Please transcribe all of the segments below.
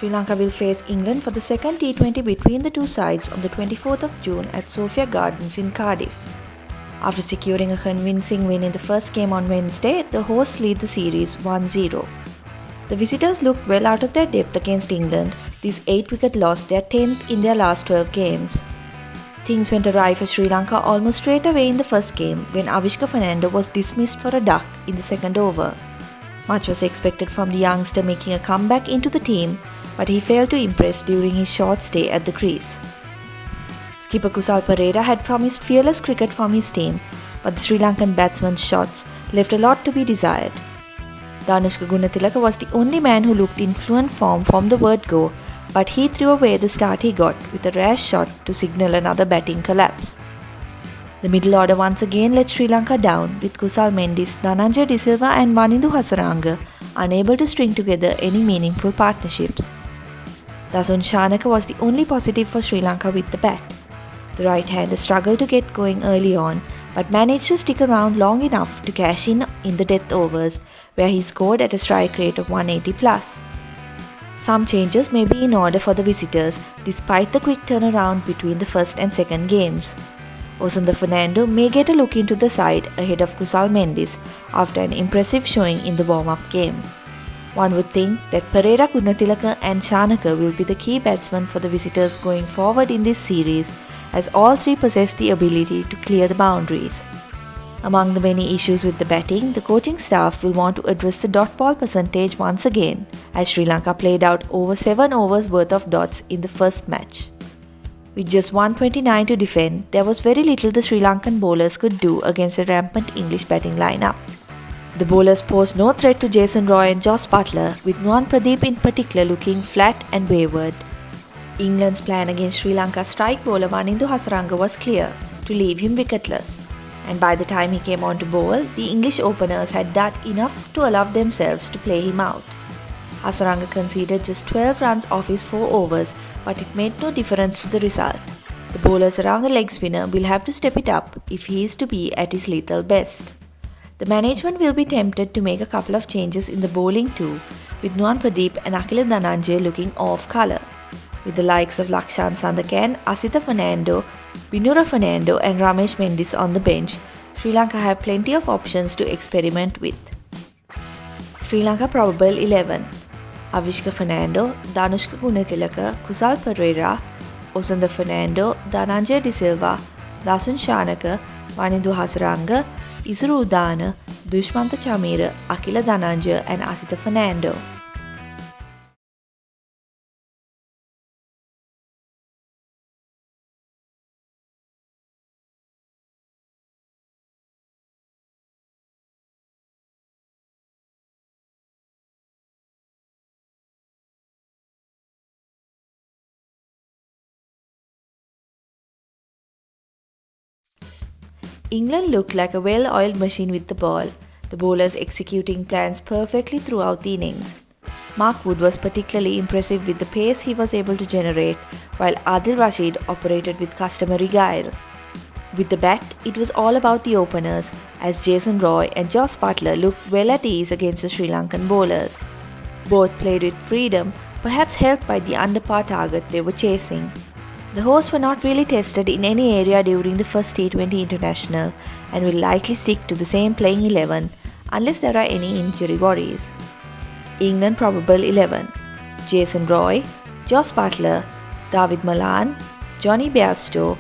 Sri Lanka will face England for the second T20 between the two sides on the 24th of June at Sophia Gardens in Cardiff. After securing a convincing win in the first game on Wednesday, the hosts lead the series 1-0. The visitors looked well out of their depth against England. This 8-wicket loss, their 10th in their last 12 games. Things went awry for Sri Lanka almost straight away in the first game when Avishka Fernando was dismissed for a duck in the second over. Much was expected from the youngster making a comeback into the team, but he failed to impress during his short stay at the crease. Skipper Kusal Perera had promised fearless cricket from his team, but the Sri Lankan batsman's shots left a lot to be desired. Danushka Gunatilaka was the only man who looked in fluent form from the word go, but he threw away the start he got with a rash shot to signal another batting collapse. The middle order once again let Sri Lanka down, with Kusal Mendis, Dhananjaya De Silva and Wanindu Hasaranga unable to string together any meaningful partnerships. Dasun Shanaka was the only positive for Sri Lanka with the bat. The right-hander struggled to get going early on, but managed to stick around long enough to cash in the death overs, where he scored at a strike rate of 180 plus. Some changes may be in order for the visitors, despite the quick turnaround between the first and second games. Osunda Fernando may get a look into the side ahead of Kusal Mendis after an impressive showing in the warm-up game. One would think that Perera, Gunatilaka and Shanaka will be the key batsmen for the visitors going forward in this series, as all three possess the ability to clear the boundaries. Among the many issues with the batting, the coaching staff will want to address the dot ball percentage once again, as Sri Lanka played out over 7 overs worth of dots in the first match. With just 129 to defend, there was very little the Sri Lankan bowlers could do against a rampant English batting lineup. The bowlers posed no threat to Jason Roy and Jos Buttler, with Nuwan Pradeep in particular looking flat and wayward. England's plan against Sri Lanka's strike bowler Wanindu Hasaranga was clear, to leave him wicketless. And by the time he came on to bowl, the English openers had done enough to allow themselves to play him out. Hasaranga conceded just 12 runs off his 4 overs, but it made no difference to the result. The bowlers around the leg spinner will have to step it up if he is to be at his lethal best. The management will be tempted to make a couple of changes in the bowling too, with Nuwan Pradeep and Akila Dhananjaya looking off colour. With the likes of Lakshan Sandakan, Asitha Fernando, Binura Fernando and Ramesh Mendis on the bench, Sri Lanka have plenty of options to experiment with. Sri Lanka probable 11: Avishka Fernando, Danushka Gunatilaka, Kusal Perera, Osunda Fernando, Dhananjaya De Silva, Dasun Shanaka, Wanindu Hasaranga, Isuru Udana, Dushmantha Chamira, Akila Dhananjaya and Asitha Fernando. England looked like a well-oiled machine with the ball, the bowlers executing plans perfectly throughout the innings. Mark Wood was particularly impressive with the pace he was able to generate, while Adil Rashid operated with customary guile. With the bat, it was all about the openers, as Jason Roy and Jos Buttler looked well at ease against the Sri Lankan bowlers. Both played with freedom, perhaps helped by the under-par target they were chasing. The hosts were not really tested in any area during the first T20 international and will likely stick to the same playing 11 unless there are any injury worries. England probable 11: Jason Roy, Jos Buttler, David Malan, Johnny Bairstow,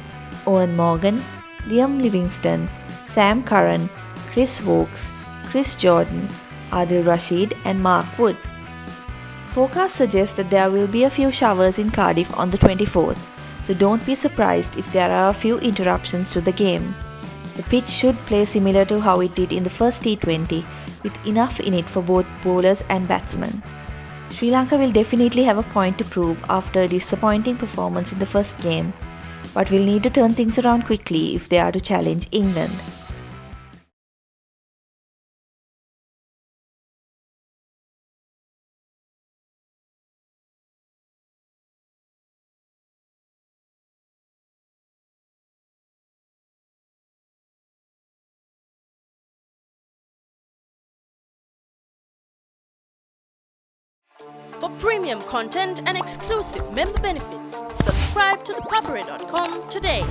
Owen Morgan, Liam Livingstone, Sam Curran, Chris Wokes, Chris Jordan, Adil Rashid and Mark Wood. Forecasts suggest that there will be a few showers in Cardiff on the 24th, so don't be surprised if there are a few interruptions to the game. The pitch should play similar to how it did in the first T20, with enough in it for both bowlers and batsmen. Sri Lanka will definitely have a point to prove after a disappointing performance in the first game, but will need to turn things around quickly if they are to challenge England. For premium content and exclusive member benefits, subscribe to thepapare.com today.